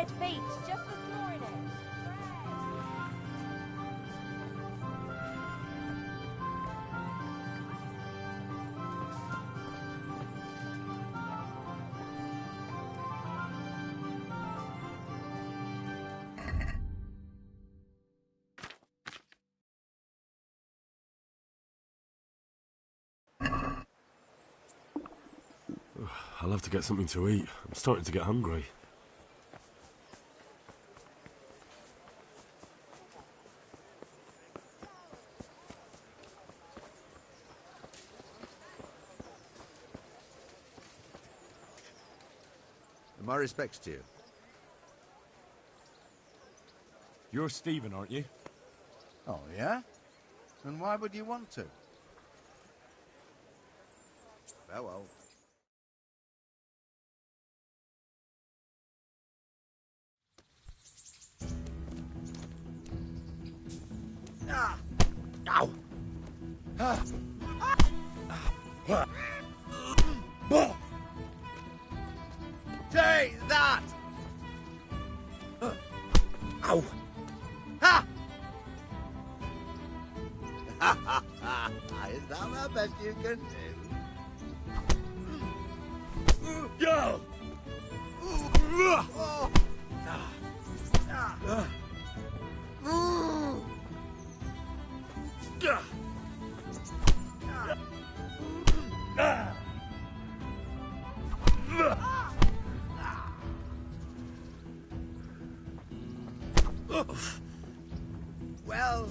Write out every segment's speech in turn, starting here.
bread feet, just for snoring it. I'll have to get something to eat. I'm starting to get hungry. My respects to you. You're Stephen, aren't you? Oh, yeah? And why would you want to? Oh, well. Ah! Ow! Ah! Take that! Ow! Ha! Is that the best you can do? Go! Oh! Well,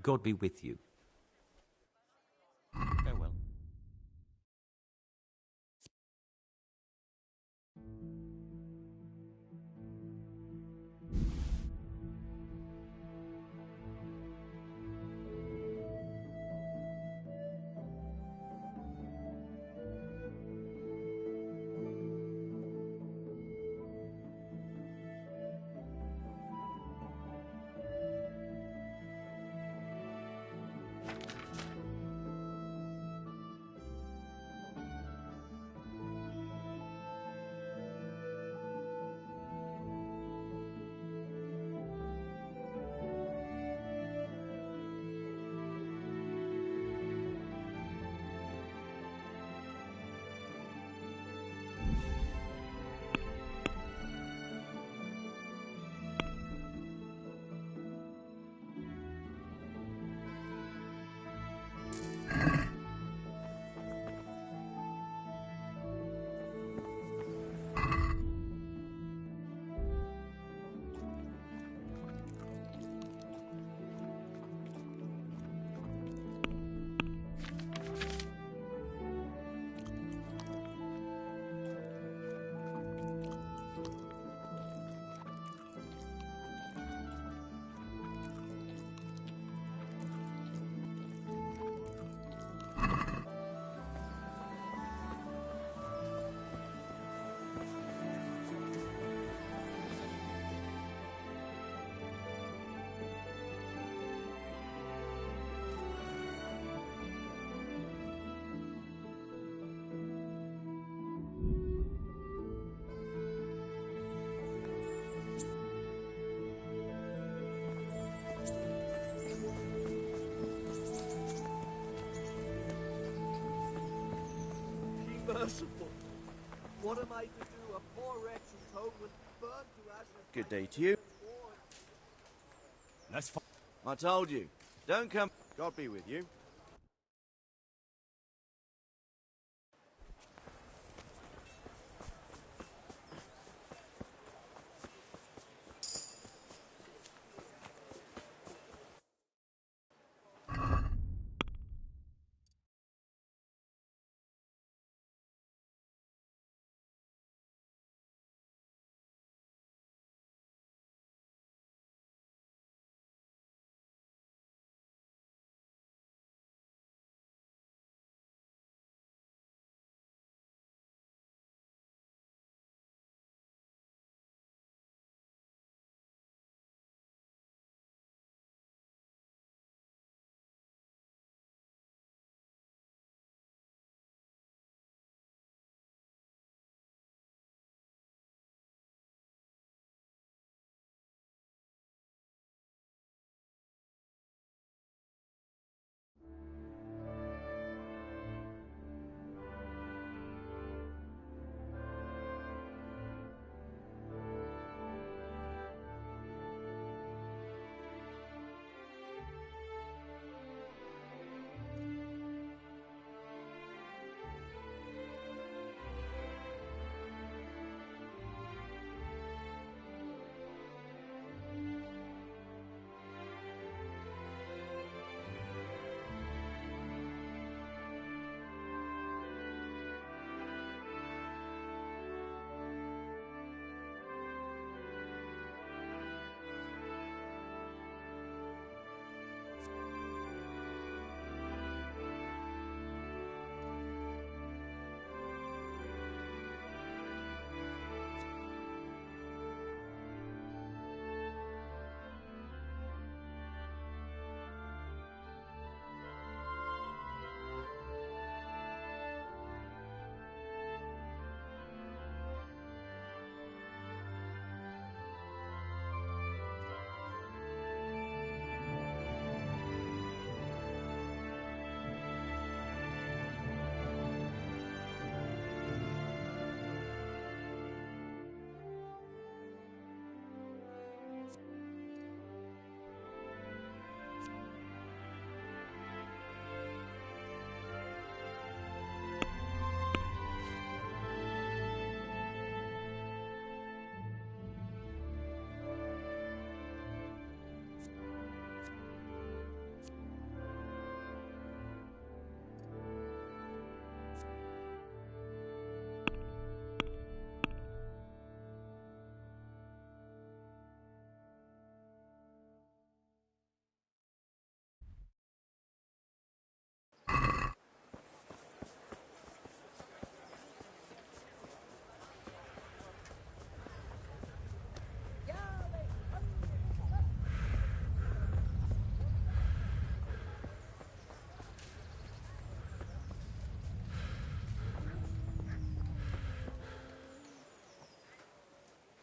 God be with you. Farewell. Merciful. What am I to do? A poor wretch whose home was burned to ashes. Good day to you. Let's find. I told you. Don't come. God be with you.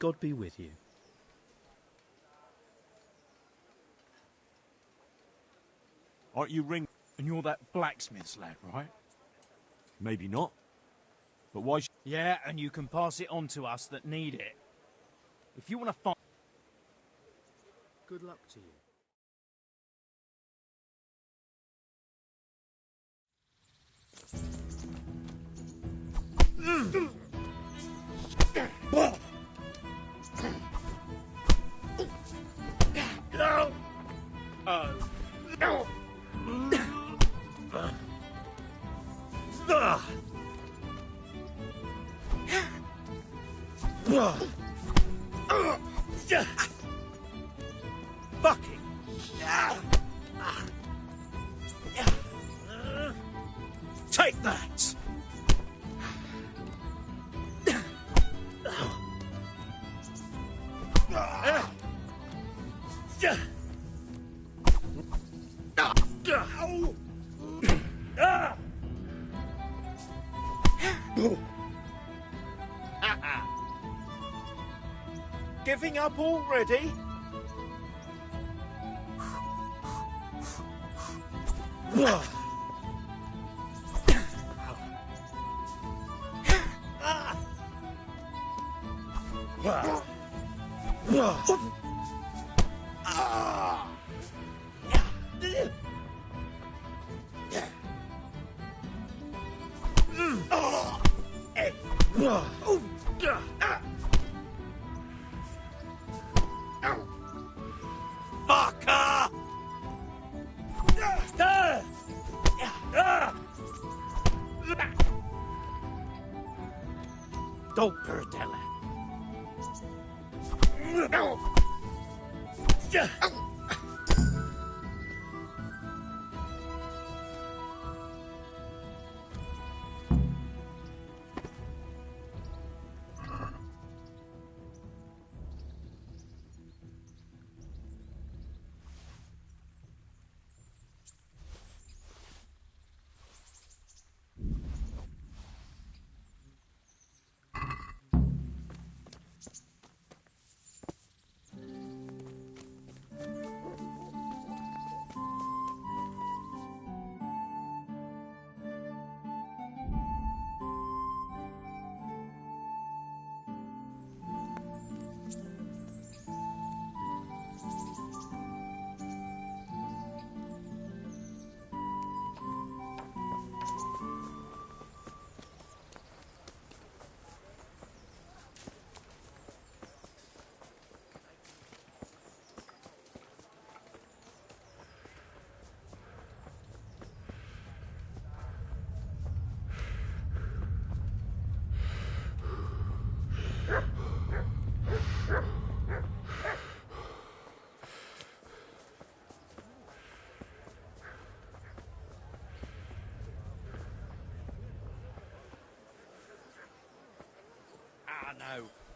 God be with you. Aren't you Ring? And you're that blacksmith's lad, right? Maybe not. But why? Yeah, and you can pass it on to us that need it. If you want to find... Good luck to you. Fucking. Take that! Giving up already? Fucker! Don't Perdella. No.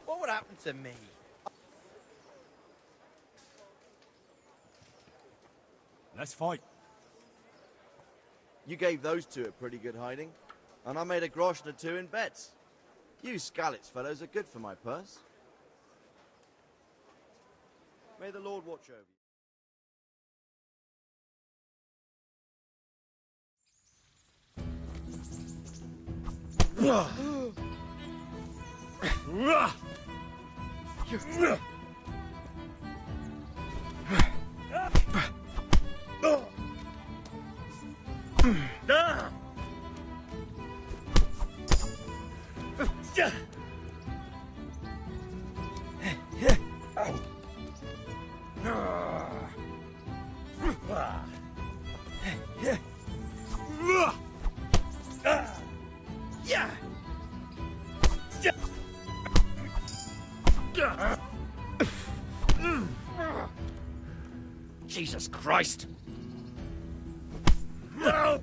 What would happen to me? Let's fight. You gave those two a pretty good hiding, and I made a grosh and a two in bets. You Skalitz fellows are good for my purse. May the Lord watch over you. Jesus Christ! No!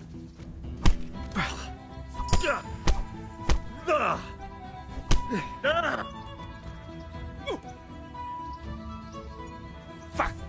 Fuck!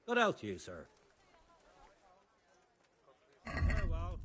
Good out to you, sir. Very well.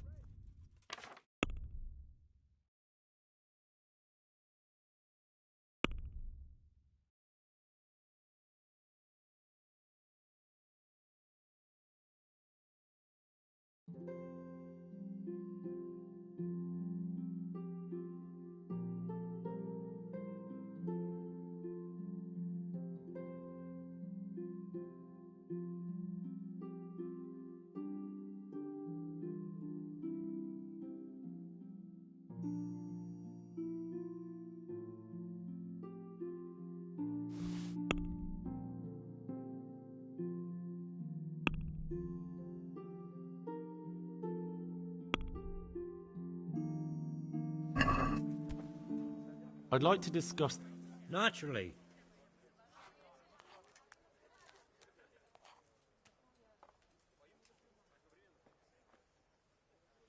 I'd like to discuss... Naturally.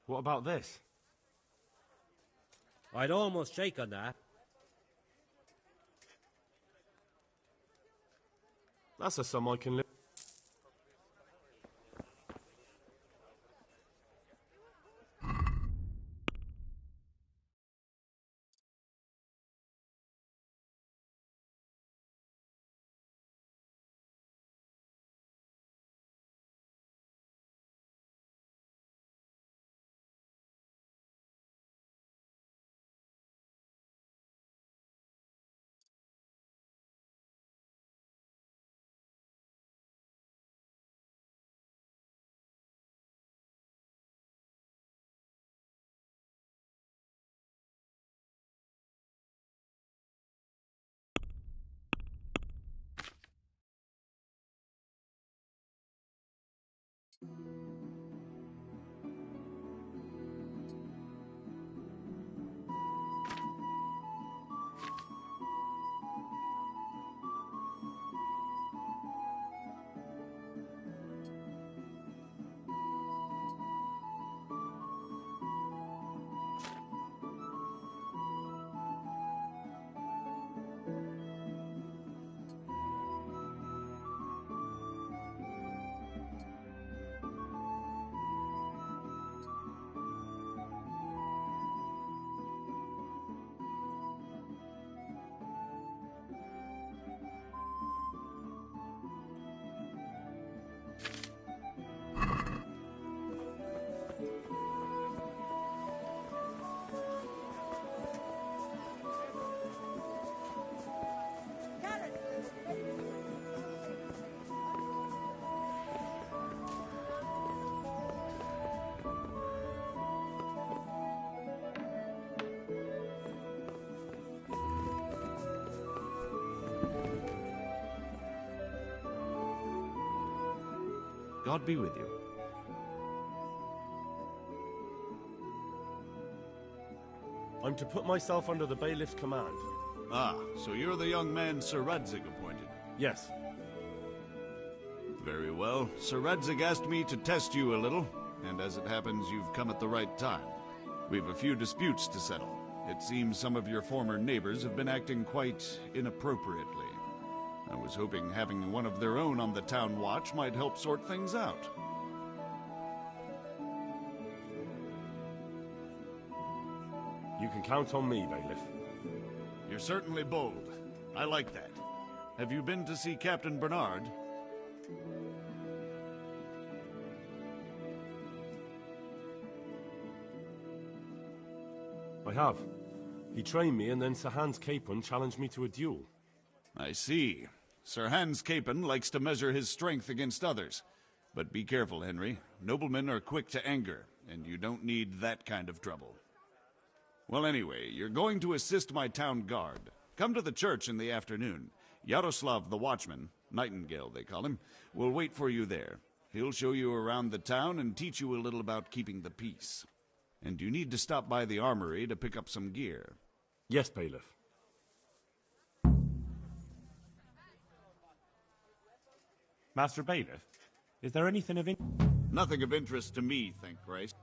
What about this? I'd almost shake on that. That's a sum I can live... God be with you. I'm to put myself under the bailiff's command. Ah, so you're the young man Sir Radzig appointed. Yes. Very well. Sir Radzig asked me to test you a little, and as it happens, you've come at the right time. We've a few disputes to settle. It seems some of your former neighbors have been acting quite inappropriately. I was hoping having one of their own on the town watch might help sort things out. You can count on me, bailiff. You're certainly bold. I like that. Have you been to see Captain Bernard? I have. He trained me, and then Sir Hans Capon challenged me to a duel. I see. Sir Hans Capon likes to measure his strength against others. But be careful, Henry. Noblemen are quick to anger, and you don't need that kind of trouble. Well, anyway, you're going to assist my town guard. Come to the church in the afternoon. Yaroslav the watchman, Nightingale they call him, will wait for you there. He'll show you around the town and teach you a little about keeping the peace. And you need to stop by the armory to pick up some gear. Yes, bailiff. Master Bailiff, is there anything of Nothing of interest to me, thank Christ.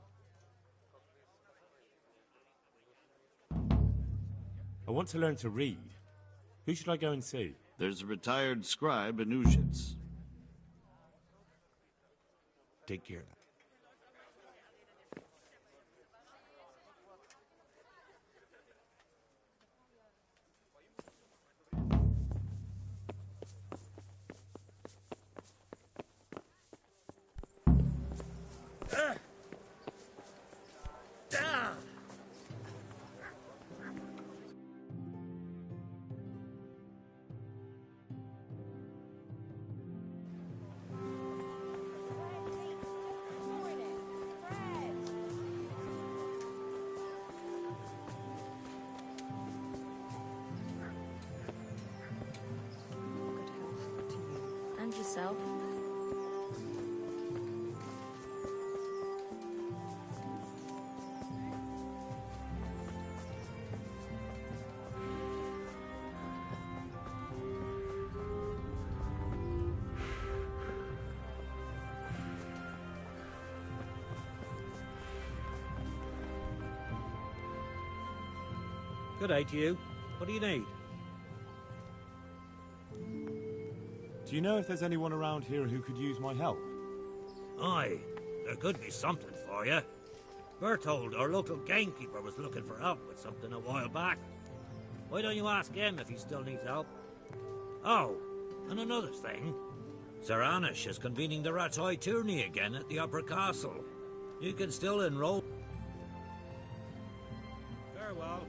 I want to learn to read. Who should I go and see? There's a retired scribe in Ushitz. Take care of that. And yourself. Good day to you. What do you need? Do you know if there's anyone around here who could use my help? Aye, there could be something for you. We're told our local gamekeeper was looking for help with something a while back. Why don't you ask him if he still needs help? Oh, and another thing. Sir Anish is convening the Rat's Eye tourney again at the Upper Castle. You can still enroll. Farewell.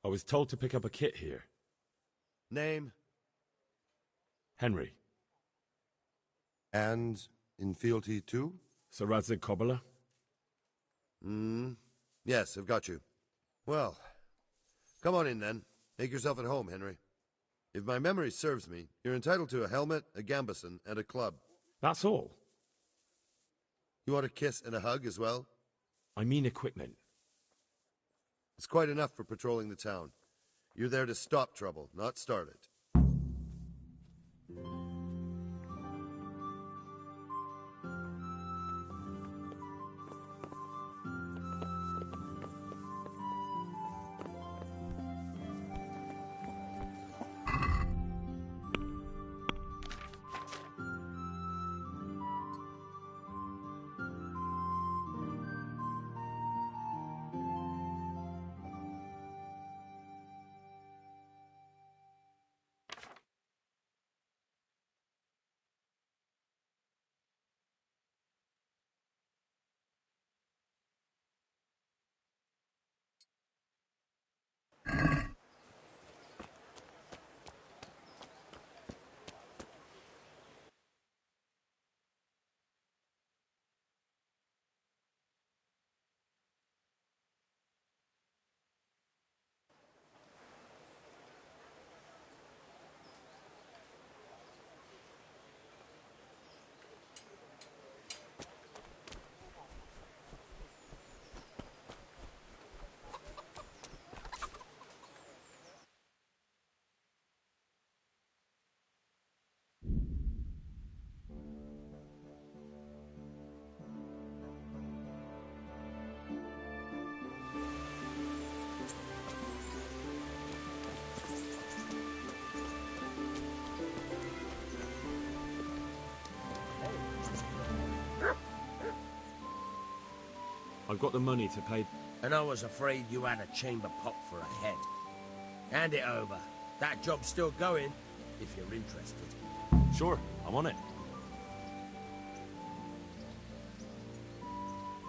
I was told to pick up a kit here. Name? Henry. And in fealty too? Sir Radzig Cobbler? Yes, I've got you. Well, come on in then. Make yourself at home, Henry. If my memory serves me, you're entitled to a helmet, a gambeson, and a club. That's all? You want a kiss and a hug as well? I mean equipment. It's quite enough for patrolling the town. You're there to stop trouble, not start it. I've got the money to pay... And I was afraid you had a chamber pot for a head. Hand it over. That job's still going, if you're interested. Sure, I'm on it.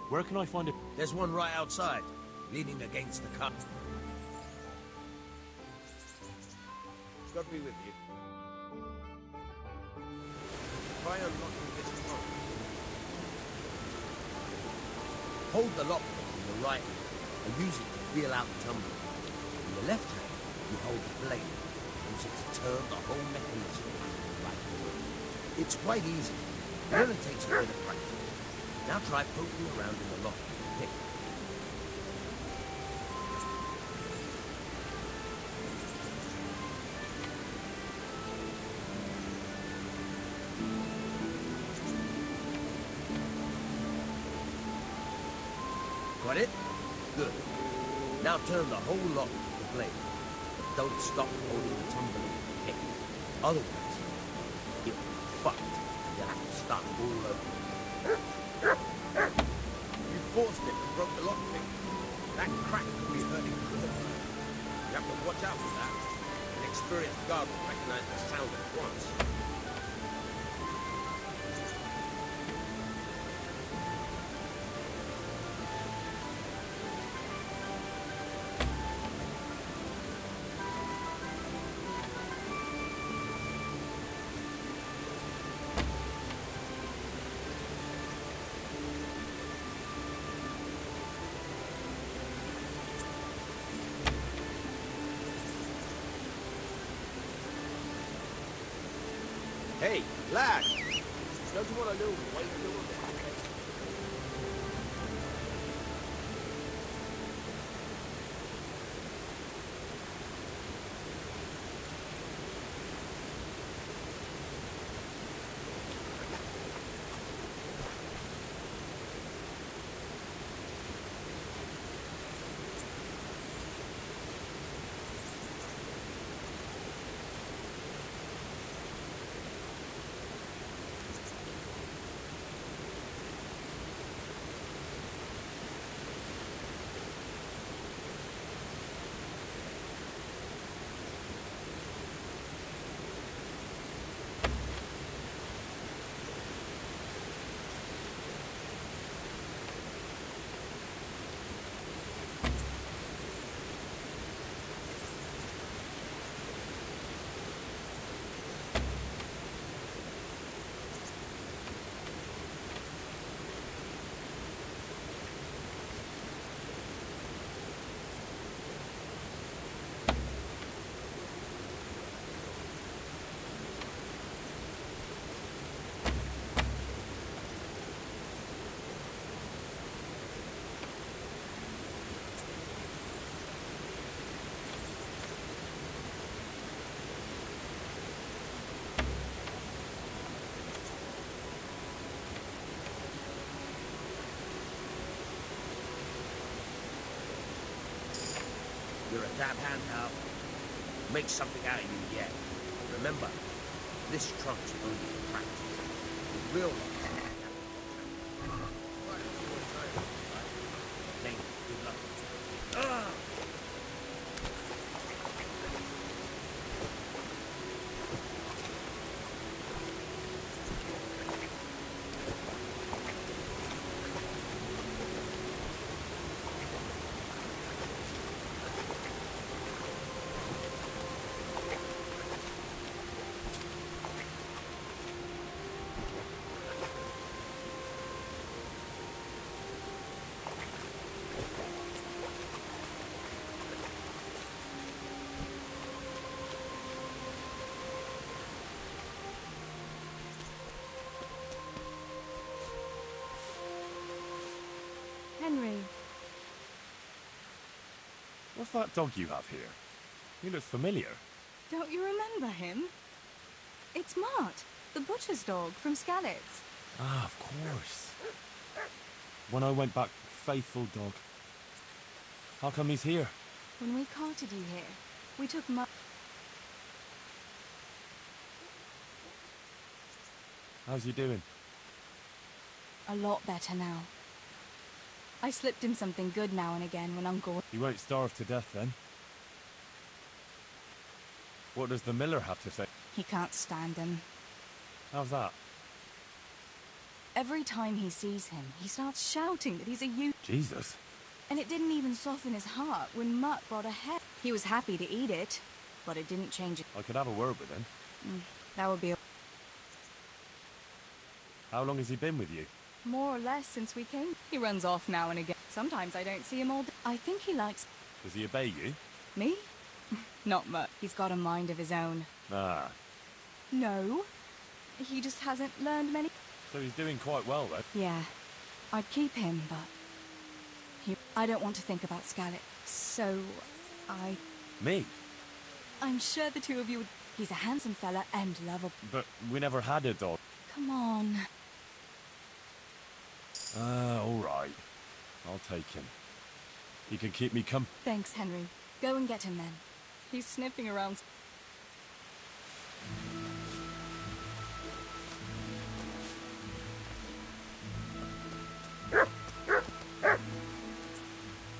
Where can I find it? There's one right outside, leaning against the cut. God be with you. Try unlocking this lock. Hold the lockpick in the right hand and use it to feel out the tumbler. In the left hand, you hold the blade and use it to turn the whole mechanism right. It's quite easy. It only takes a bit of practice. Now try poking around in the lock with the pick. Got it? Good. Now turn the whole lock with the blade. But don't stop holding the tumbler with the pick. Otherwise, you'll be fucked and you'll have to start all over. You forced it and broke the lockpick. That crack could be hurting good. You have to watch out for that. An experienced guard will recognize the sound at once. Hey, lad! Don't you want to know why you're doing that? You're a dab hand, Hal. Make something out of you yet. Remember, this trunk's only for practice. The real one. Thank you. Good luck. Ah! Henry, What's that dog you have here? He looks familiar. don't you remember him? It's Mart, the butcher's dog from Skalitz. Ah, of course. When I went back, faithful dog. How come he's here? When we carted you here, we took Mart. How's he doing? A lot better now. I slipped him something good now and again when Uncle... He won't starve to death then. What does the miller have to say? He can't stand him. How's that? Every time he sees him, he starts shouting that he's a youth. Jesus. And it didn't even soften his heart when Mutt brought a head. He was happy to eat it, but it didn't change it. I could have a word with him. That would be... How long has he been with you? More or less since we came. He runs off now and again. Sometimes I don't see him all day. I think he likes... Does he obey you? Me? Not much. He's got a mind of his own. Ah. No. He just hasn't learned many... So he's doing quite well, though. Yeah. I'd keep him, but... I don't want to think about Skalitz. So... Me? I'm sure the two of you would... He's a handsome fella and lovable. But we never had a dog. Come on. All right. I'll take him. He can keep me Thanks, Henry. Go and get him then. He's sniffing around.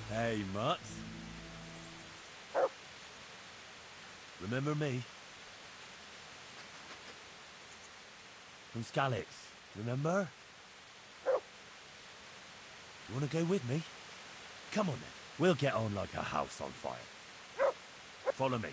Hey, Mutt. Remember me? From Skalitz, remember? You want to go with me? Come on then. We'll get on like a house on fire. Follow me.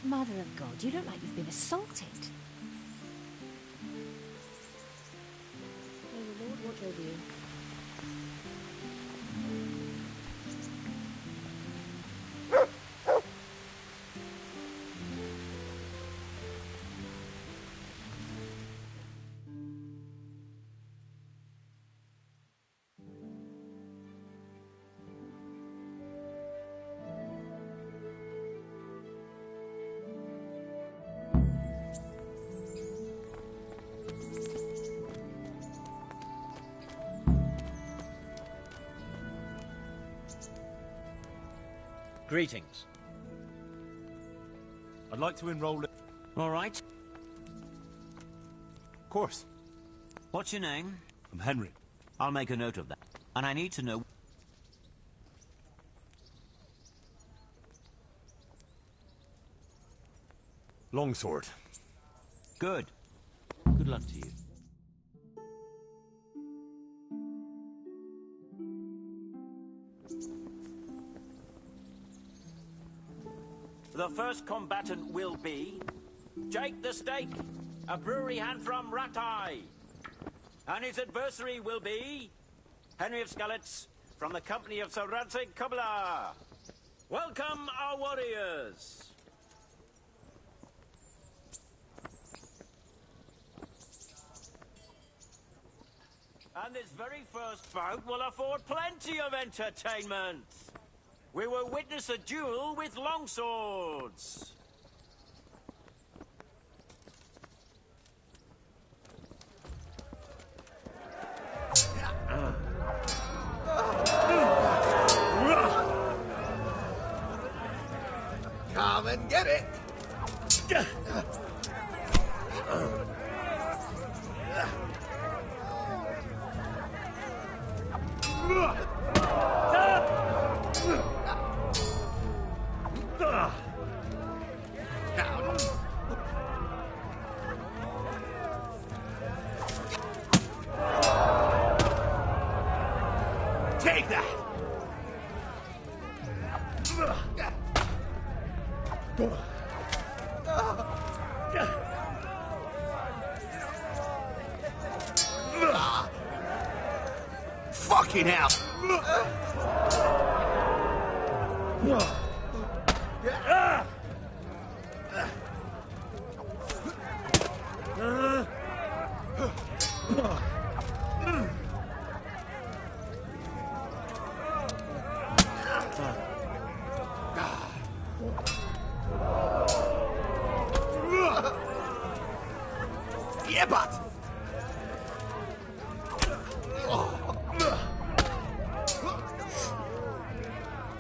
Mother of God, you look like you've been assaulted. May the Lord watch over you. Greetings. I'd like to enroll... All right. Of course. What's your name? I'm Henry. I'll make a note of that. And I need to know... Longsword. Good. Good luck to you. The first combatant will be Jake the Stake, a brewery hand from Ratai. And his adversary will be Henry of Skalitz from the company of Sir Radzig Kobyla. Welcome, our warriors. And this very first bout will afford plenty of entertainment. We will witness a duel with longswords. Come and get it! Take that! Fucking hell! Yeah, but...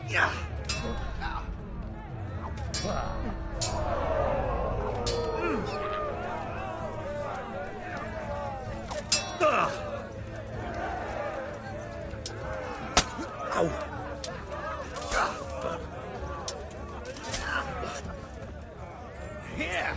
Yeah. Here.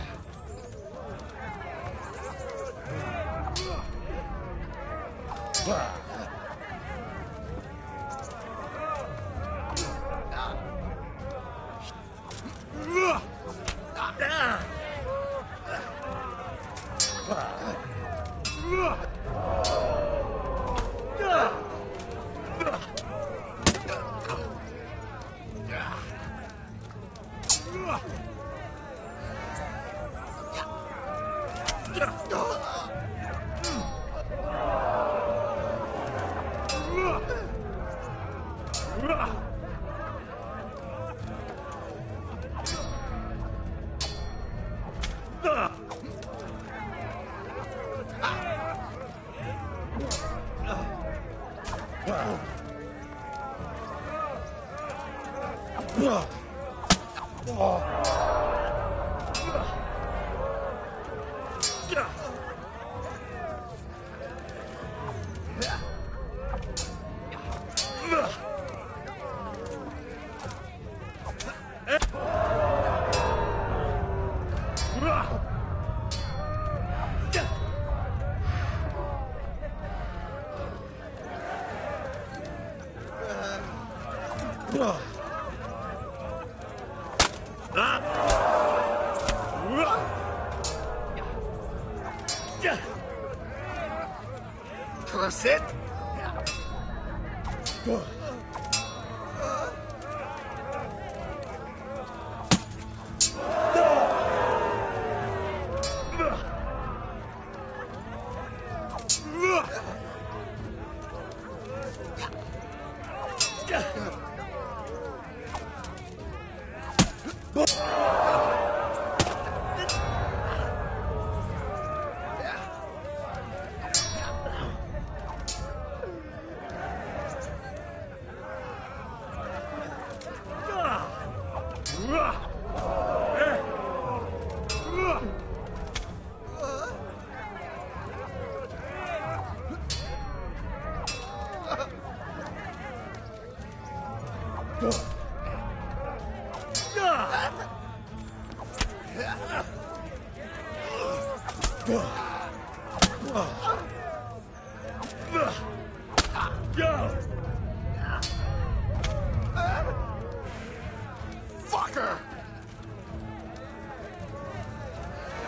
That's it. Fucker!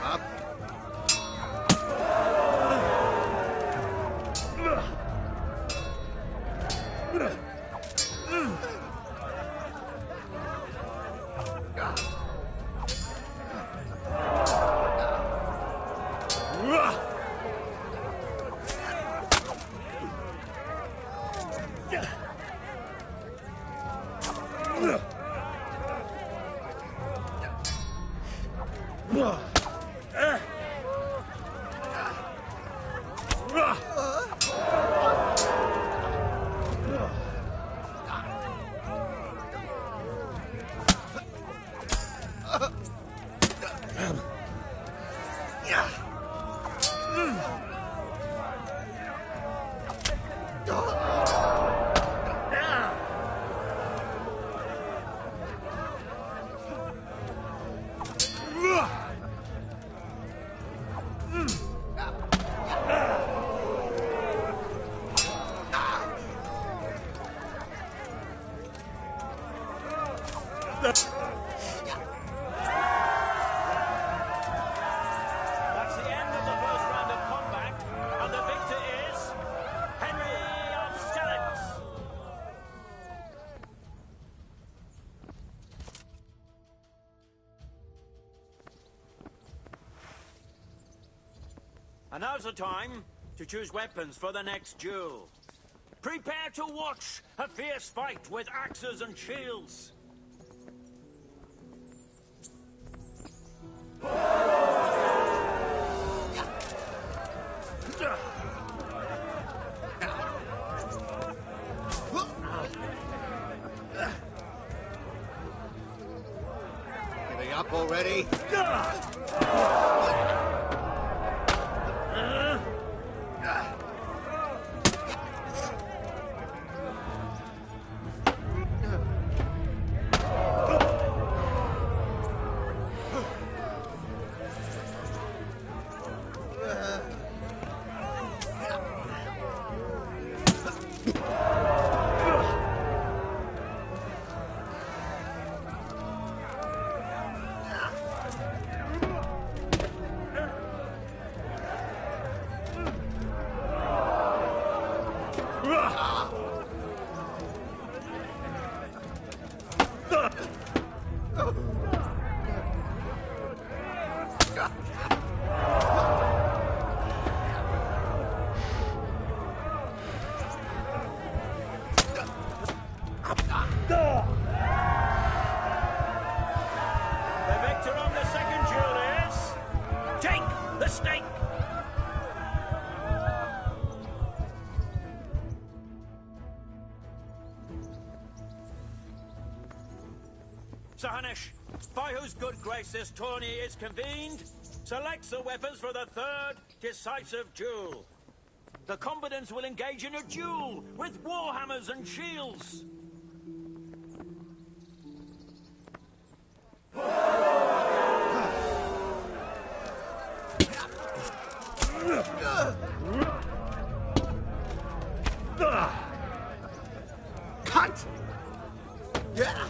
Up. That's the end of the first round of combat, and the victor is Henry of Skellets. And now's the time to choose weapons for the next duel. Prepare to watch a fierce fight with axes and shields. Giving up already? The victor of the second duel is Jake the Snake. Sir Hanush, by whose good grace this tourney is convened, selects the weapons for the third decisive duel. The combatants will engage in a duel with warhammers and shields. Cunt! Yeah!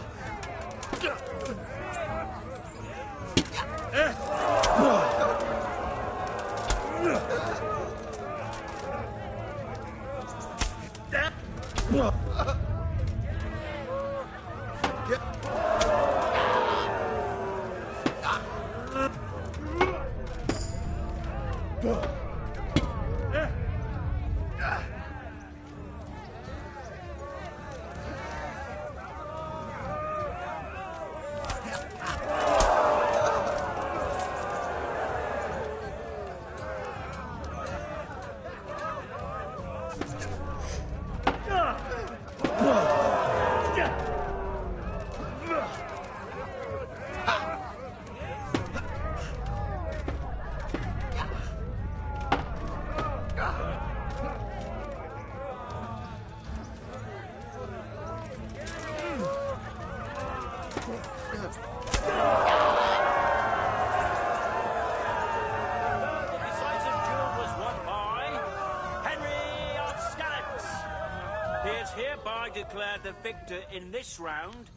Declared the victor in this round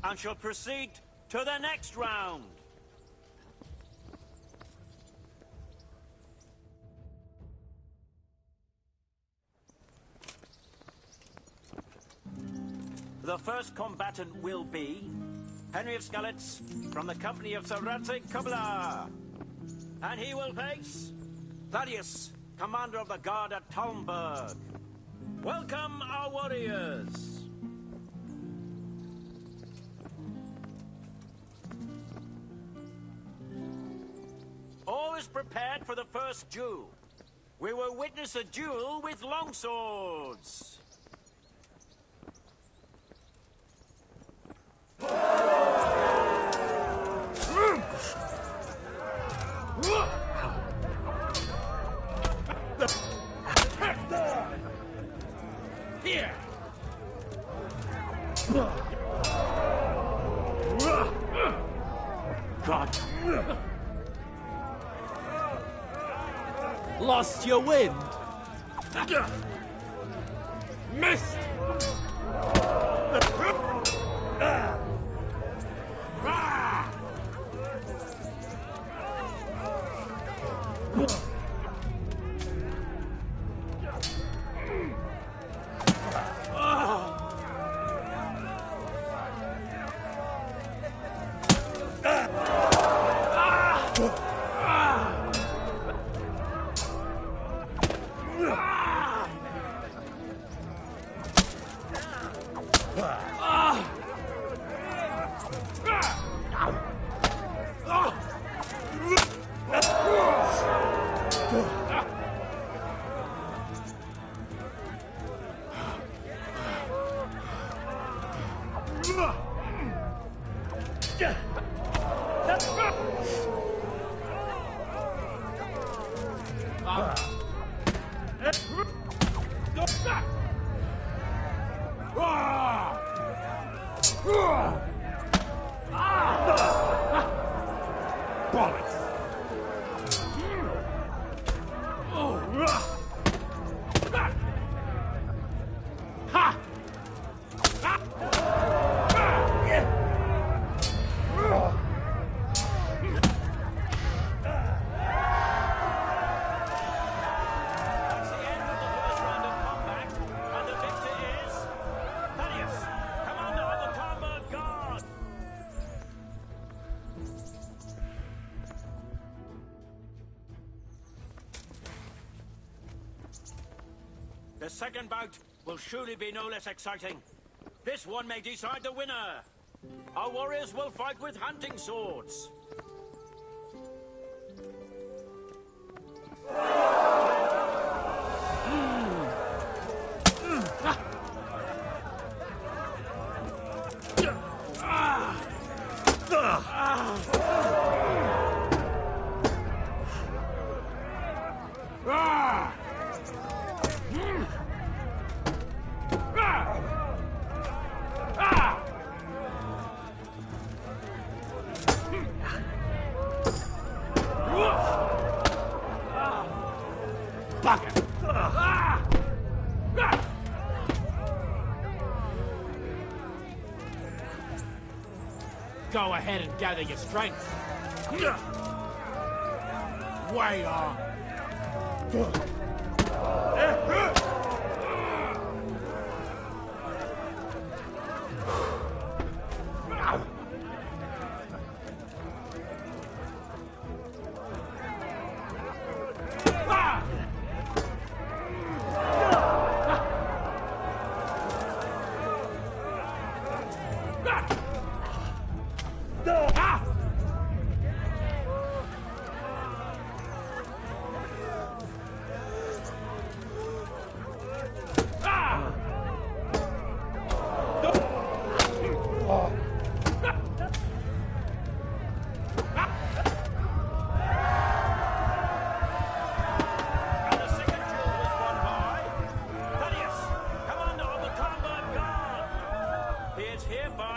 and shall proceed to the next round. The first combatant will be Henry of Skalitz from the company of Sir Radzig Kobyla. And he will face Thaddeus, commander of the guard at Talmberg. Welcome, our warriors! All is prepared for the first duel. We will witness a duel with longswords. Here! God. Lost your wind? Missed! The second bout will surely be no less exciting. This one may decide the winner. Our warriors will fight with hunting swords. Go ahead and gather your strength. Way on.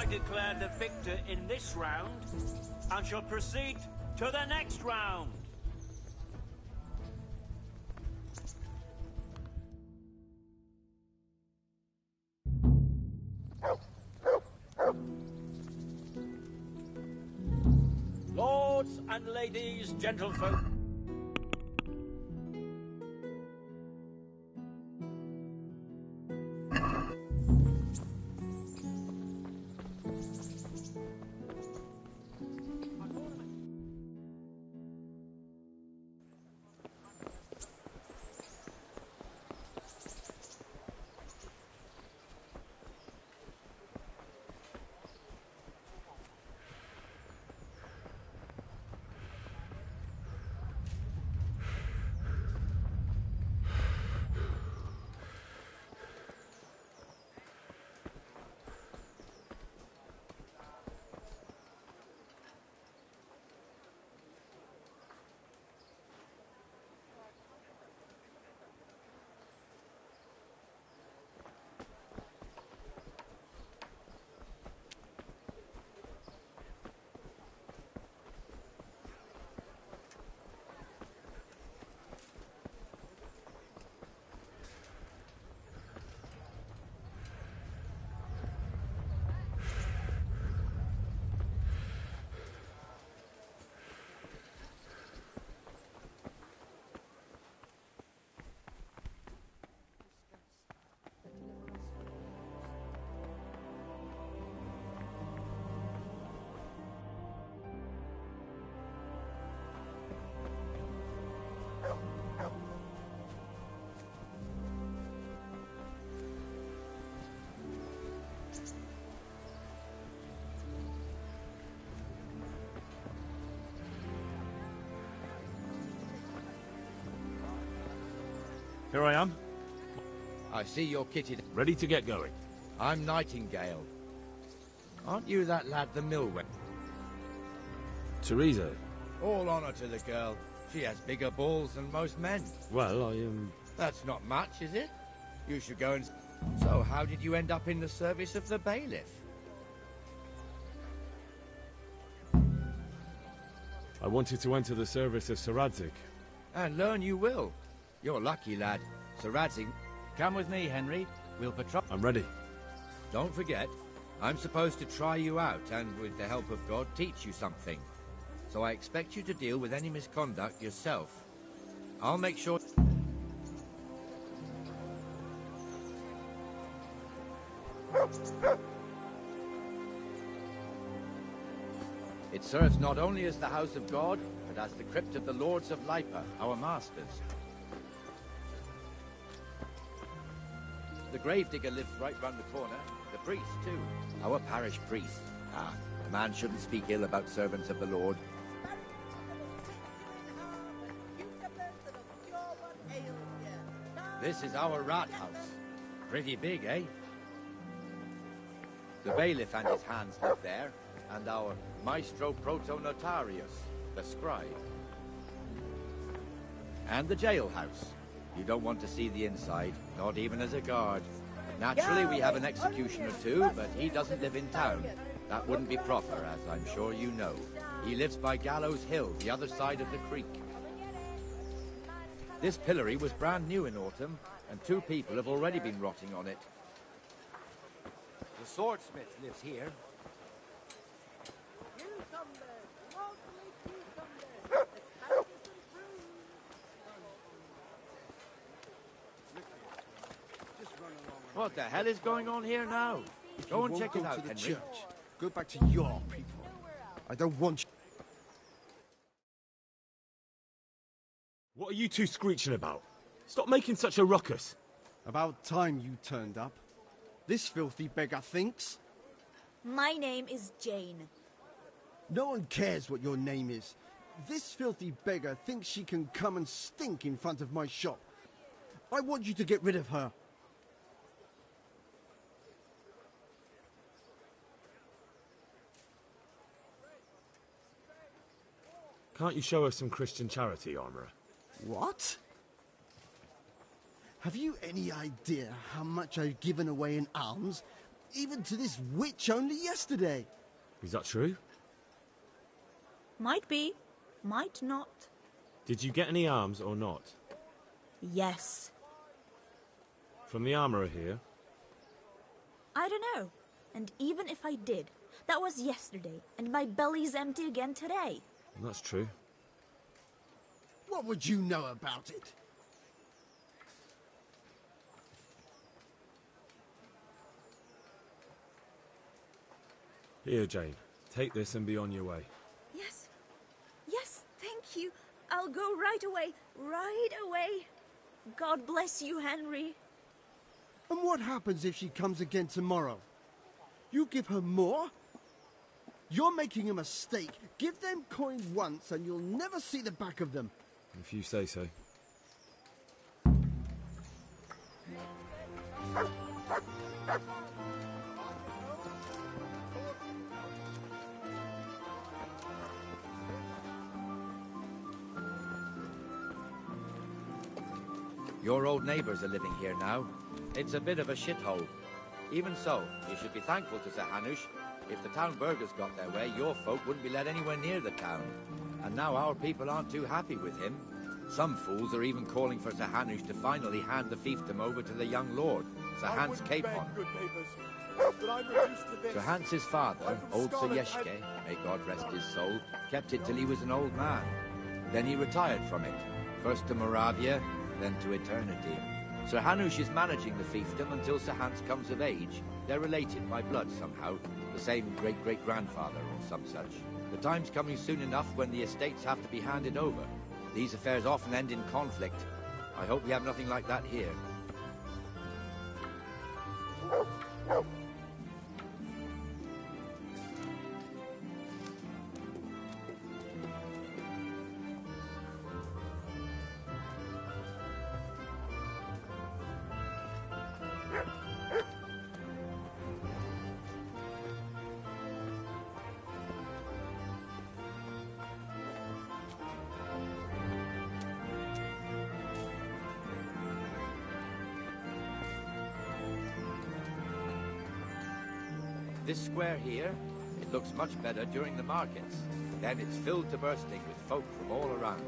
Declared the victor in this round and shall proceed to the next round. Lords and ladies, gentlefolk. Here I am. I see you're kitted. Ready to get going. I'm Nightingale. Aren't you that lad the millwright? Teresa. All honor to the girl. She has bigger balls than most men. Well, I am... That's not much, is it? You should go and... So, how did you end up in the service of the bailiff? I wanted to enter the service of Sir Radzig. And learn you will. You're lucky, lad. Sir Radzig... Come with me, Henry. We'll patrol... I'm ready. Don't forget, I'm supposed to try you out and, with the help of God, teach you something. So I expect you to deal with any misconduct yourself. I'll make sure... It serves not only as the house of God, but as the crypt of the Lords of Lipa, our masters. The gravedigger lives right round the corner. The priest, too. Our parish priest. Ah, a man shouldn't speak ill about servants of the Lord. This is our rat house. Pretty big, eh? The bailiff and his hands live there, and our maestro proto-notarius, the scribe. And the jailhouse. You don't want to see the inside, not even as a guard. Naturally, we have an executioner too, but he doesn't live in town. That wouldn't be proper, as I'm sure you know. He lives by Gallows Hill, the other side of the creek. This pillory was brand new in autumn, and 2 people have already been rotting on it. The swordsmith lives here. What the hell is going on here now? Go and check it out, Henry. Church. Go back to your people. I don't want you. What are you two screeching about? Stop making such a ruckus. About time you turned up. This filthy beggar thinks. My name is Jane. No one cares what your name is. This filthy beggar thinks she can come and stink in front of my shop. I want you to get rid of her. Can't you show us some Christian charity, Armourer? What? Have you any idea how much I've given away in alms? Even to this witch only yesterday. Is that true? Might be, might not. Did you get any alms or not? Yes. From the Armourer here? I don't know. And even if I did, that was yesterday, and my belly's empty again today. That's true. What would you know about it? Here, Jane. Take this and be on your way. Yes. Yes, thank you. I'll go right away. Right away. God bless you, Henry. And what happens if she comes again tomorrow? You give her more? You're making a mistake. Give them coin once and you'll never see the back of them. If you say so. Your old neighbours are living here now. It's a bit of a shithole. Even so, you should be thankful to Sir Hanush. If the town burghers got their way, your folk wouldn't be let anywhere near the town. And now our people aren't too happy with him. Some fools are even calling for Sir Hanush to finally hand the fiefdom over to the young lord, Sir Hans Capon. Sir Hans's father, old Sir Yeshke, may God rest his soul, kept it till he was an old man. Then he retired from it, first to Moravia, then to eternity. Sir Hanush is managing the fiefdom until Sir Hans comes of age. They're related by blood somehow, the same great-great-grandfather or some such. The time's coming soon enough when the estates have to be handed over. These affairs often end in conflict. I hope we have nothing like that here. This square here, it looks much better during the markets. Then it's filled to bursting with folk from all around.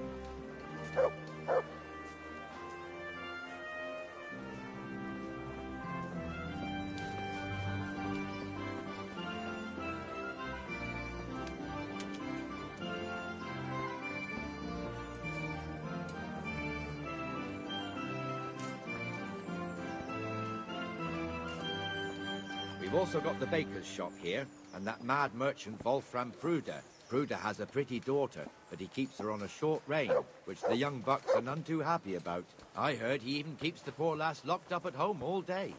We've also got the baker's shop here, and that mad merchant Wolfram Pruder. Pruder has a pretty daughter, but he keeps her on a short rein, which the young bucks are none too happy about. I heard he even keeps the poor lass locked up at home all day.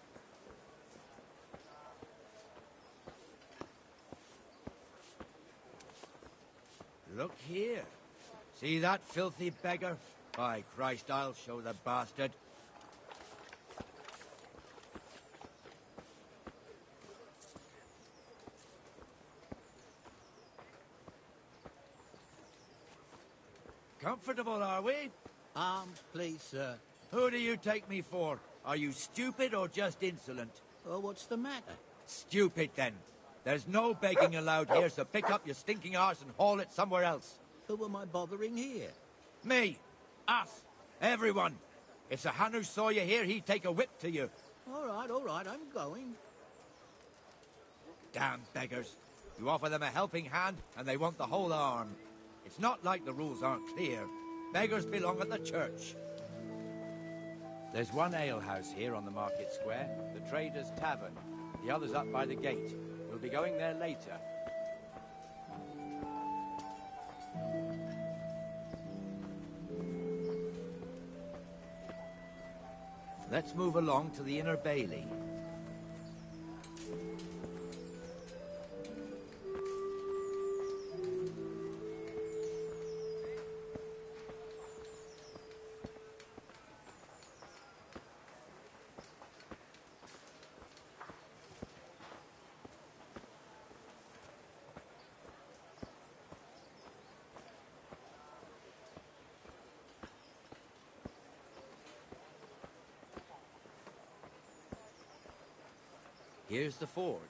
Look here. See that filthy beggar? By Christ, I'll show the bastard. Comfortable, are we? Arms, please, sir. Who do you take me for? Are you stupid or just insolent? Oh, what's the matter? Stupid, then. There's no begging allowed here, so pick up your stinking arse and haul it somewhere else. Who am I bothering here? Me. Us. Everyone. If Sir Hanush saw you here, he'd take a whip to you. All right, I'm going. Damn beggars. You offer them a helping hand, and they want the whole arm. It's not like the rules aren't clear. Beggars belong at the church. There's one alehouse here on the market square, the Trader's Tavern. The other's up by the gate. We'll be going there later. Let's move along to the Inner Bailey. Here's the forge.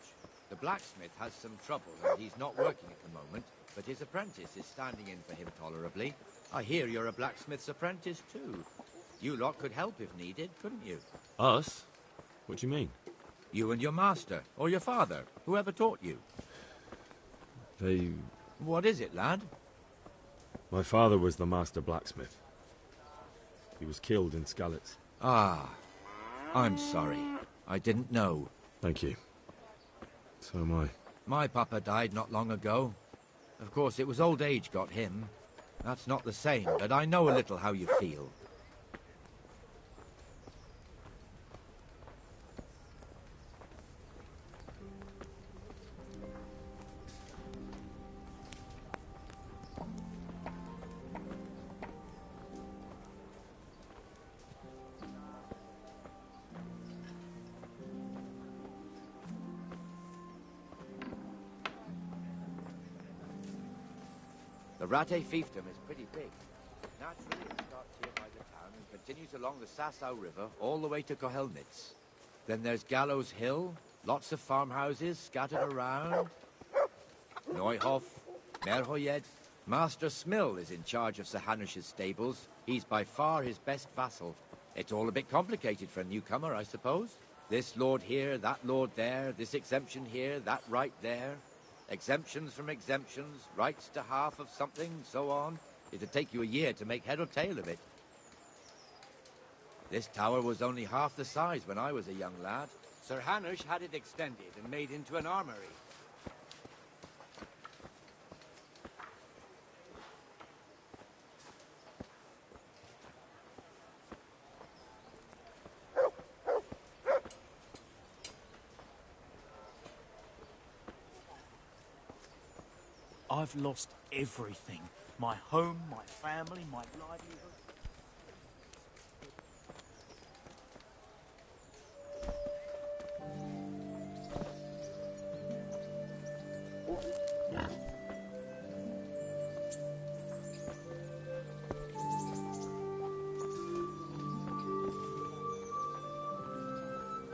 The blacksmith has some trouble and he's not working at the moment, but his apprentice is standing in for him tolerably. I hear you're a blacksmith's apprentice too. You lot could help if needed, couldn't you? Us? What do you mean? You and your master, or your father, whoever taught you. They... What is it, lad? My father was the master blacksmith. He was killed in Skalitz. Ah, I'm sorry. I didn't know. Thank you. So am I. My papa died not long ago. Of course, it was old age got him. That's not the same, but I know a little how you feel. The Rate fiefdom is pretty big. Naturally, it starts here by the town and continues along the Sasau River all the way to Kohelnitz. Then there's Gallows Hill, lots of farmhouses scattered around. Neuhof, Merhoyed. Master Smill is in charge of Sir Hanush's stables. He's by far his best vassal. It's all a bit complicated for a newcomer, I suppose. This lord here, that lord there, this exemption here, that right there. Exemptions from exemptions, rights to half of something, so on. It'd take you a year to make head or tail of it. This tower was only half the size when I was a young lad. Sir Hanush had it extended and made into an armory. I've lost everything. My home, my family, my livelihood.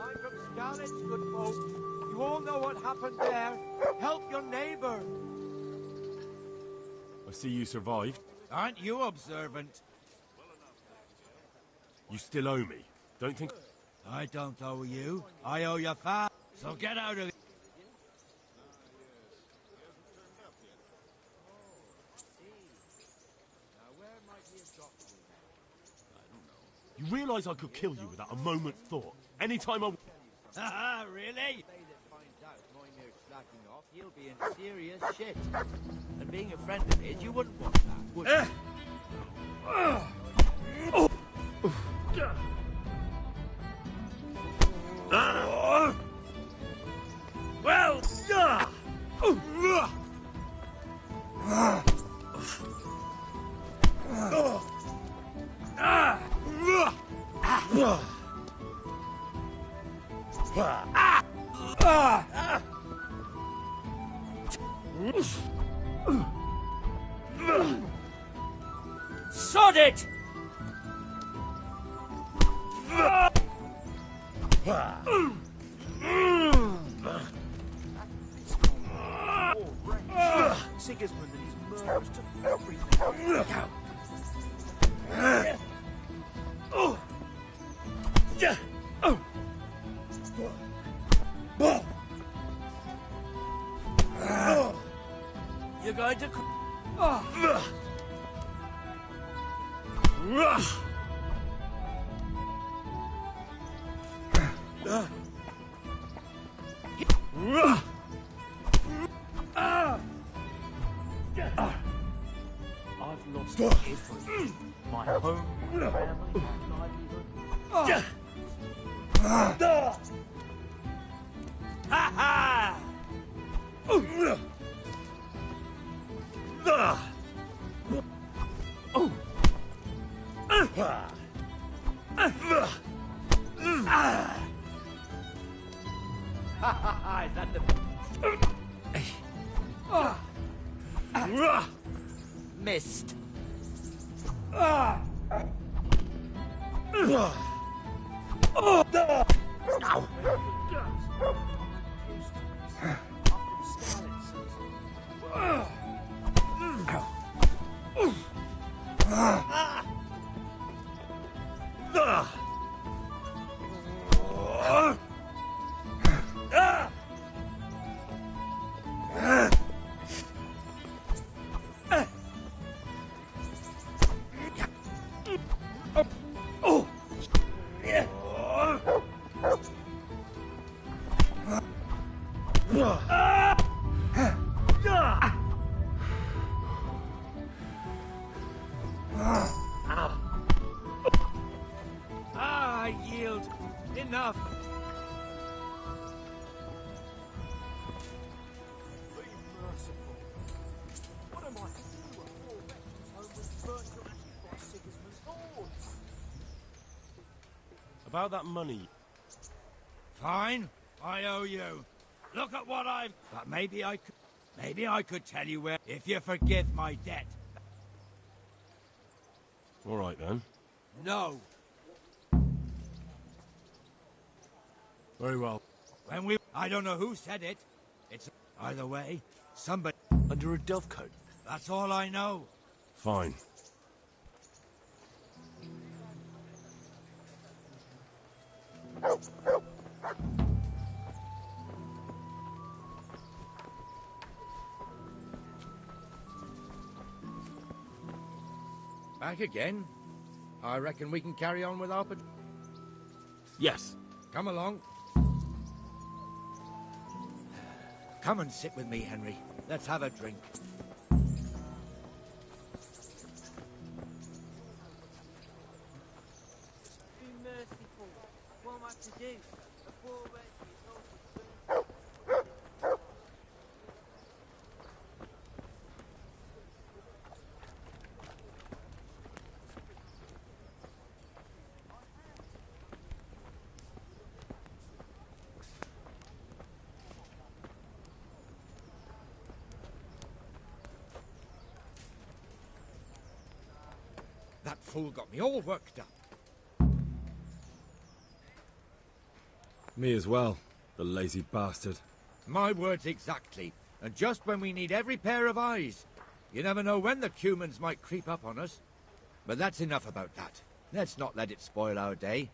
I'm from Skalitz, good folk. You all know what happened there. Help your neighbor. I see you survived. Aren't you observant? You still owe me. Don't think... I don't owe you. I owe your father. So get out of here. You realise I could kill you without a moment's thought? Anytime I... Haha, really? Slacking off, he'll be in serious shit. And being a friend of his, you wouldn't want that, would you? Well, Sod it! Sigismund and his murderers took everything. You're going to... I've lost everything. My home, my family, my livelihood. ha ha! Is that the... Missed. about that money. Fine, I owe you. Look at what I've... But maybe I could tell you where, if you forgive my debt. All right, then. No. Very well. I don't know who said it. It's... Either way, somebody... Under a dovecote? That's all I know. Fine. Back again? I reckon we can carry on with our... Yes. Come along. Come and sit with me, Henry. Let's have a drink. Be merciful. What am I to do? A poor wretch is also That fool got me all worked up. Me as well, the lazy bastard. My words exactly. And just when we need every pair of eyes. You never know when the Cumans might creep up on us. But that's enough about that. Let's not let it spoil our day.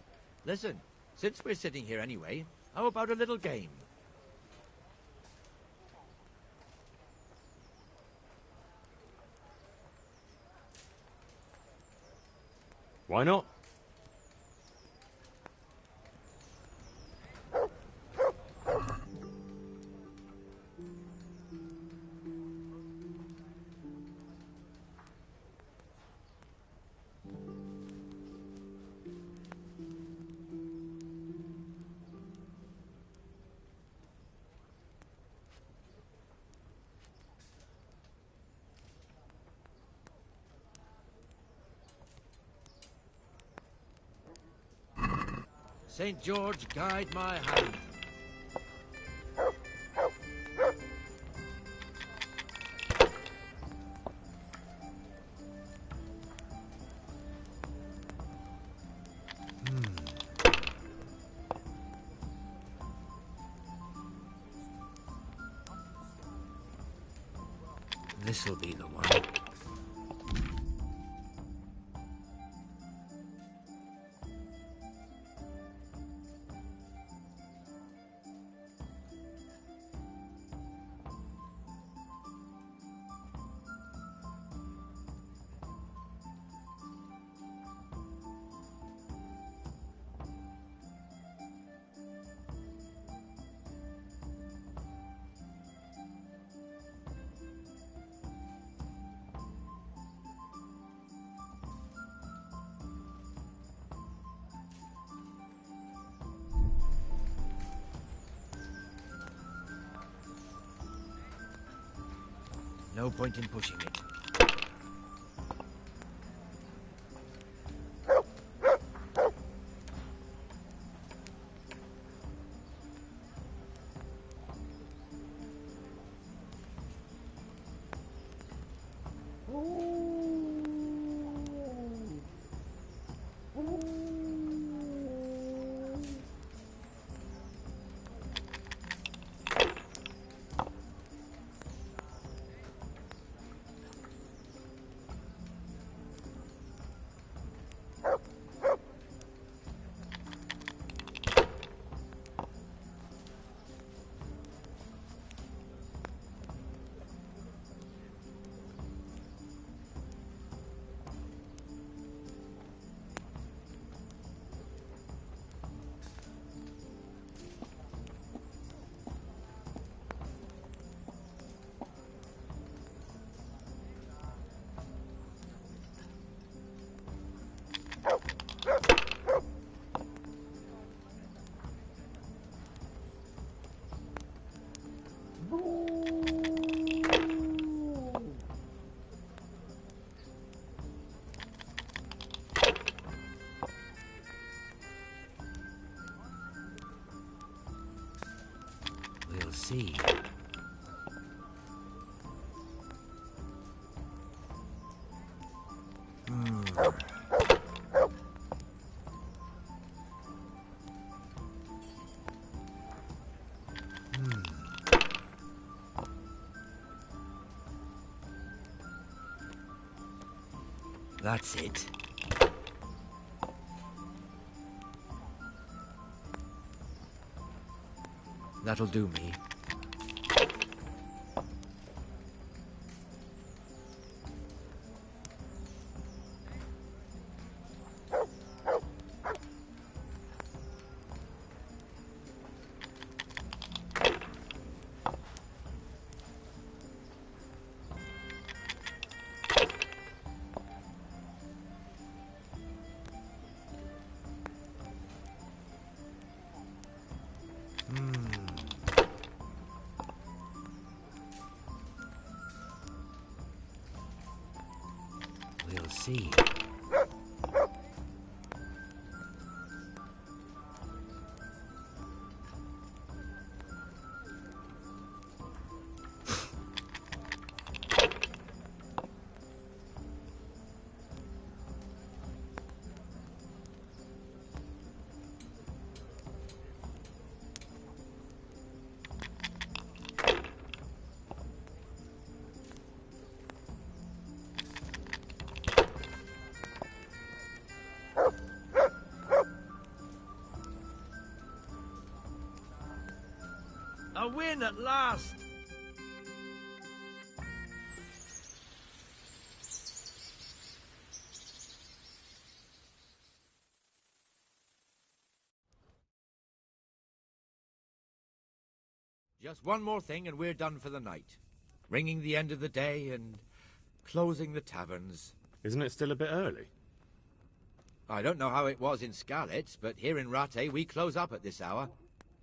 Listen, since we're sitting here anyway, how about a little game? Why not? St. George, guide my hand. This'll be the one. No point in pushing it. That's it. That'll do me. We'll see. A win at last! Just one more thing and we're done for the night. Ringing the end of the day and closing the taverns. Isn't it still a bit early? I don't know how it was in Skalitz, but here in Rattay we close up at this hour.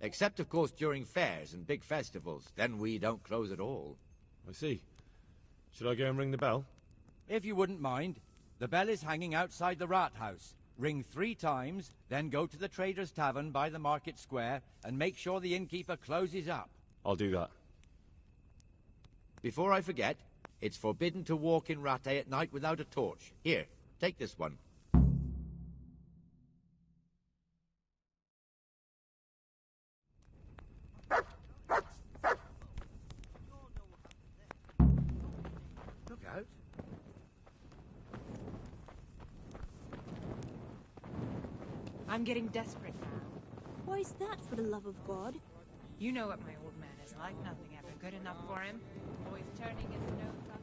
Except, of course, during fairs and big festivals. Then we don't close at all. I see. Should I go and ring the bell? If you wouldn't mind. The bell is hanging outside the rat house. Ring 3 times, then go to the Trader's Tavern by the market square and make sure the innkeeper closes up. I'll do that. Before I forget, it's forbidden to walk in Rattay at night without a torch. Here, take this one. Look out. I'm getting desperate now. Why's that, for the love of God? You know what my old man is like. Nothing ever good enough for him. Always turning his nose up.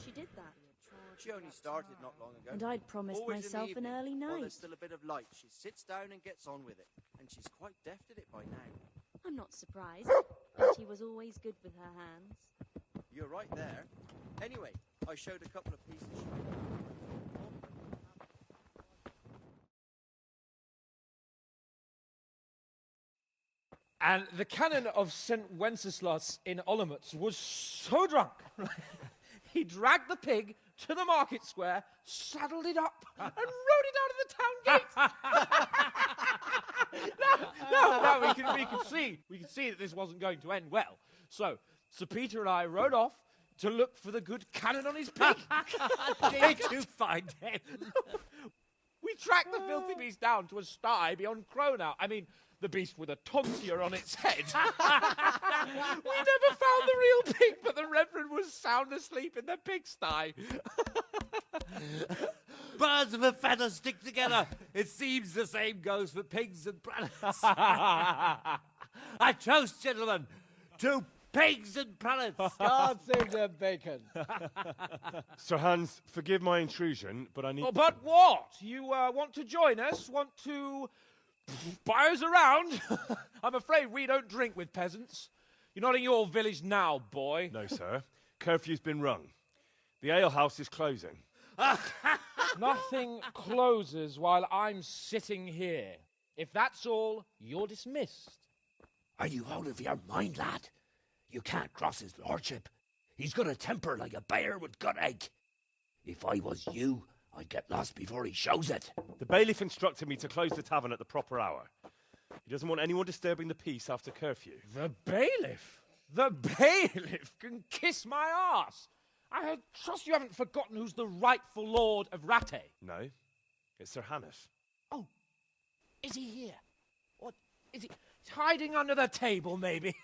she did that. She only started not long ago. And I'd promised Always in the myself an evening, early while night. there's still a bit of light. She sits down and gets on with it. And she's quite deft at it by now. I'm not surprised. Betty was always good with her hands. You're right there. Anyway, I showed a couple of pieces she made. And the canon of St. Wenceslas in Olomouc was so drunk, he dragged the pig to the market square, saddled it up, and rode it out of the town gate. No, we can see that this wasn't going to end well. So, Sir Peter and I rode off to look for the good canon on his pig. Did you find him? We tracked the filthy beast down to a sty beyond Cronau. I mean, the beast with a tonsure on its head. We never found the real pig, but the Reverend was sound asleep in the pigsty. Birds of a feather stick together. It seems the same goes for pigs and planets. I toast, gentlemen, to pigs and planets. God save the bacon. Sir Hans, forgive my intrusion, but I need... Oh, but what? You want to join us? Want to buy us around? I'm afraid we don't drink with peasants. You're not in your village now, boy. No, sir. Curfew's been rung. The alehouse is closing. Nothing closes while I'm sitting here. If that's all, you're dismissed. Are you out of your mind, lad? You can't cross his lordship. He's got a temper like a bear with gut ache. If I was you, I'd get lost before he shows it. The bailiff instructed me to close the tavern at the proper hour. He doesn't want anyone disturbing the peace after curfew. The bailiff? The bailiff can kiss my arse. I trust you haven't forgotten who's the rightful lord of Rattay. No, it's Sir Hannes. Oh, is he here? What, is he hiding under the table, maybe?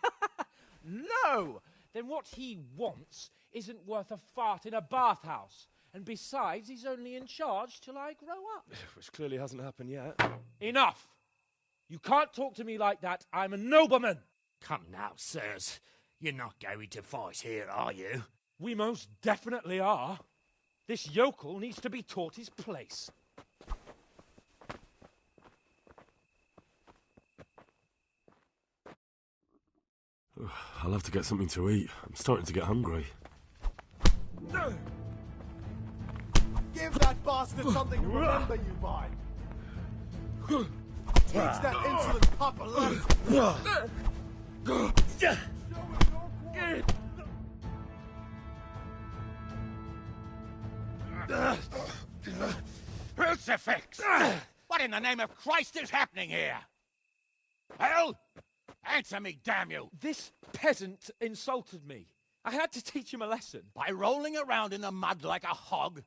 No! Then what he wants isn't worth a fart in a bathhouse. And besides, he's only in charge till I grow up. Which clearly hasn't happened yet. Enough! You can't talk to me like that. I'm a nobleman. Come now, sirs. You're not going to fight here, are you? We most definitely are. This yokel needs to be taught his place. I'll have to get something to eat. I'm starting to get hungry. Give that bastard something to remember you by. Teach that insolent pup a lesson. Crucifix! What in the name of Christ is happening here? Hell? Answer me, damn you! This peasant insulted me. I had to teach him a lesson. By rolling around in the mud like a hog?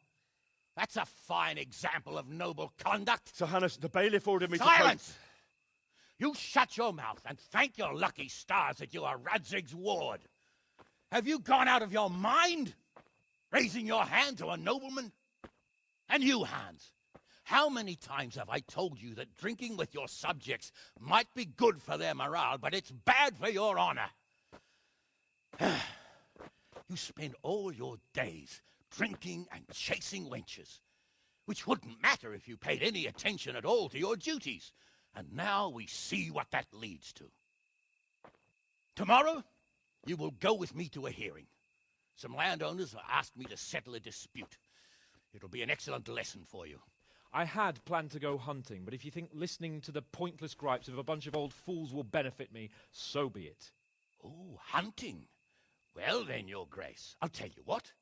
That's a fine example of noble conduct. Sir Hannes, the bailiff ordered me Silence! You shut your mouth and thank your lucky stars that you are Radzig's ward. Have you gone out of your mind? Raising your hand to a nobleman? And you, Hans, how many times have I told you that drinking with your subjects might be good for their morale, but it's bad for your honor? You spend all your days drinking and chasing wenches, which wouldn't matter if you paid any attention at all to your duties. And now we see what that leads to. Tomorrow, you will go with me to a hearing. Some landowners have asked me to settle a dispute. It'll be an excellent lesson for you. I had planned to go hunting, but if you think listening to the pointless gripes of a bunch of old fools will benefit me, so be it. Oh, hunting? Well then, Your Grace, I'll tell you what.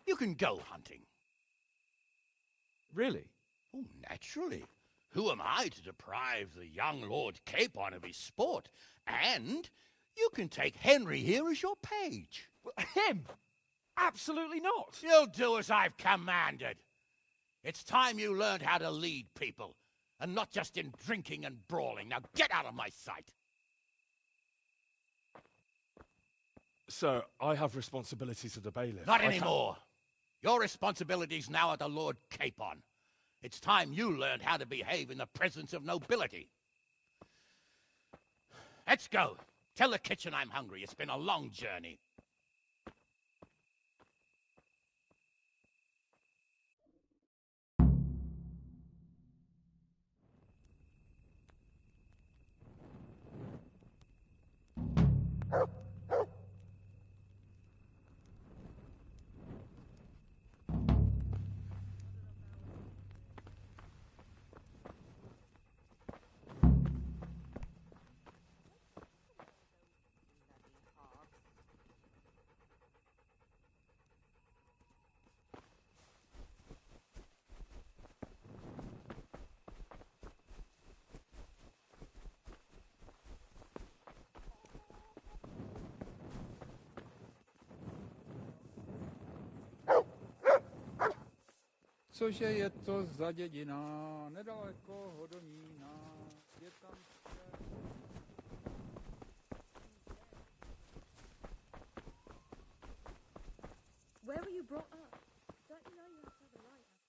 You can go hunting. Really? Oh, naturally. Who am I to deprive the young Lord Capon of his sport? And you can take Henry here as your page. Him? Absolutely not. You'll do as I've commanded. It's time you learned how to lead people, and not just in drinking and brawling. Now get out of my sight. Sir, I have responsibilities as the bailiff. Not anymore. Your responsibilities now are the Lord Capon. It's time you learned how to behave in the presence of nobility. Let's go. Tell the kitchen I'm hungry. It's been a long journey. Cože je to za dědina, nedaleko Hodonína, je tam Where were you brought up? Don't you know you have to have a right after...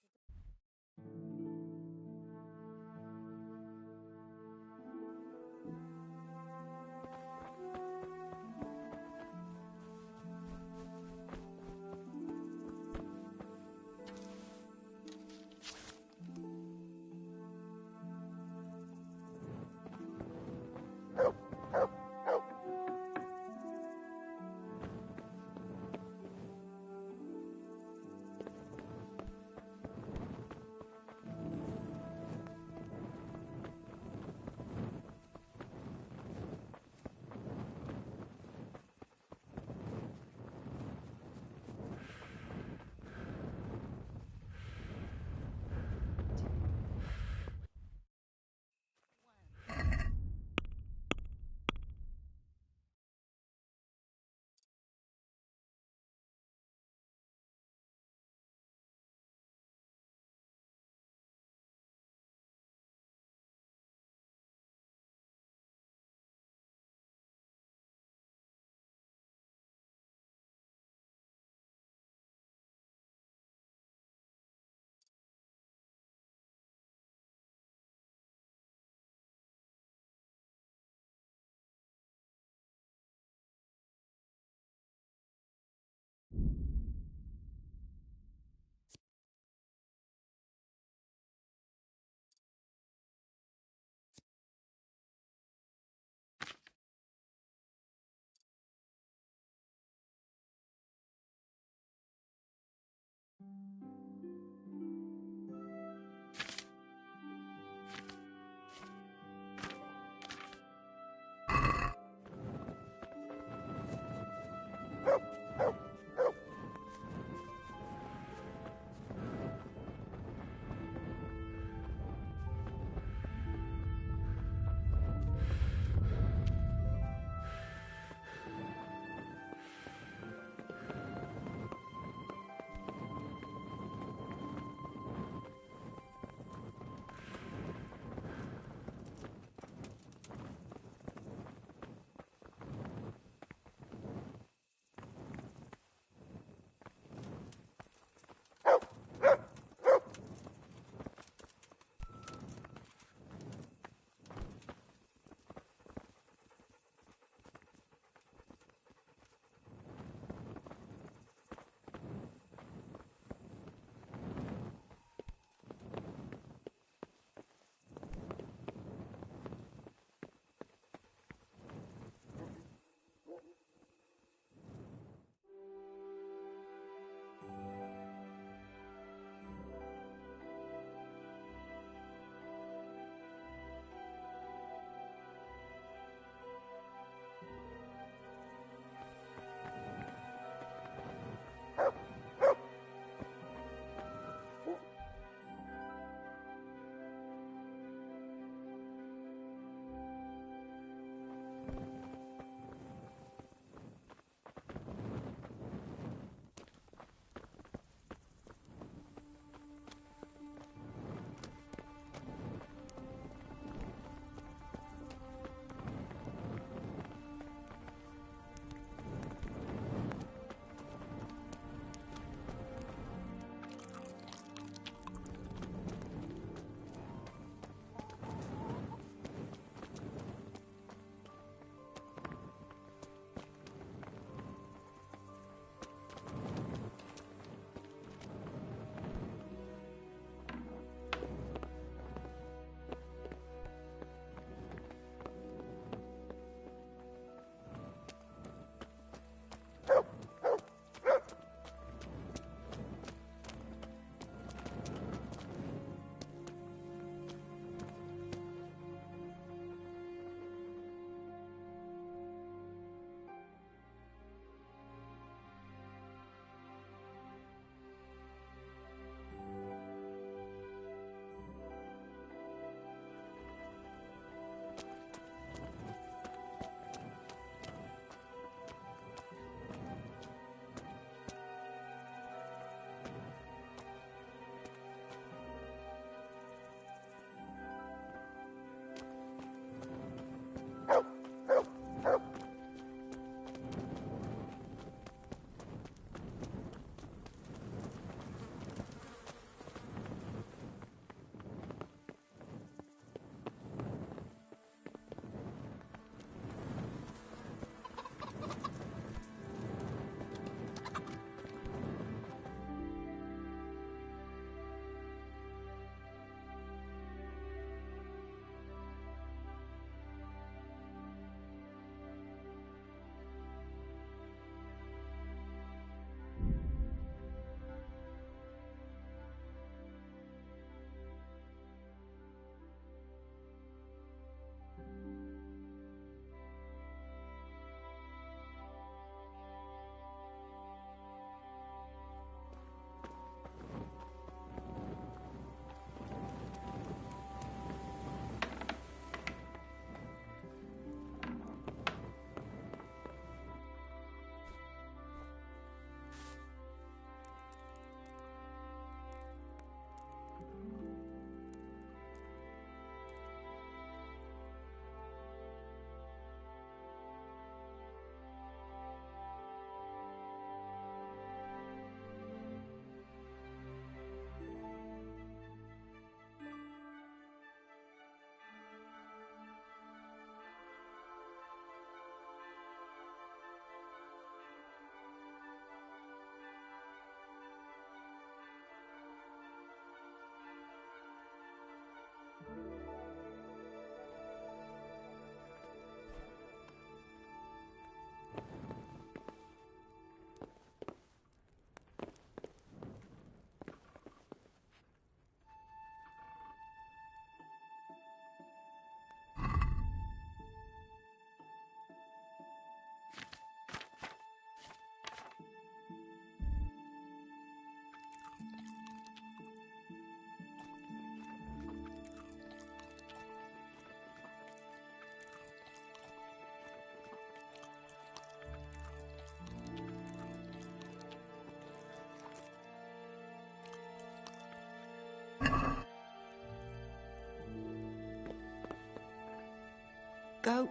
Go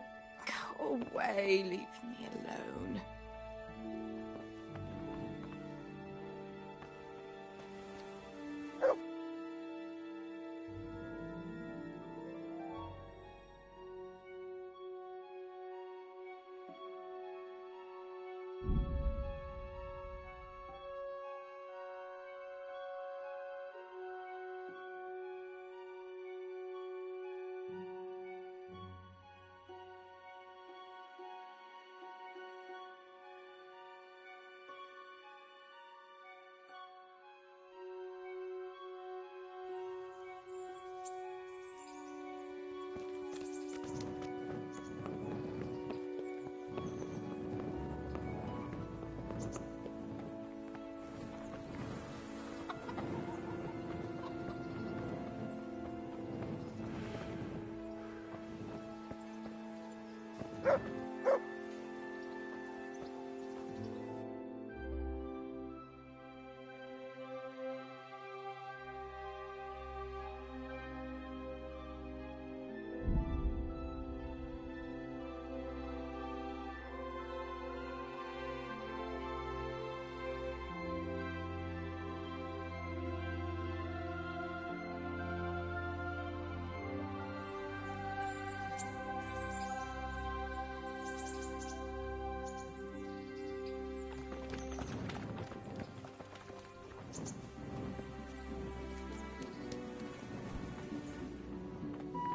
away. Leave me alone.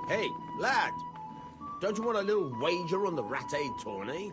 Hey, lad! Don't you want a little wager on the Rat Aid tourney?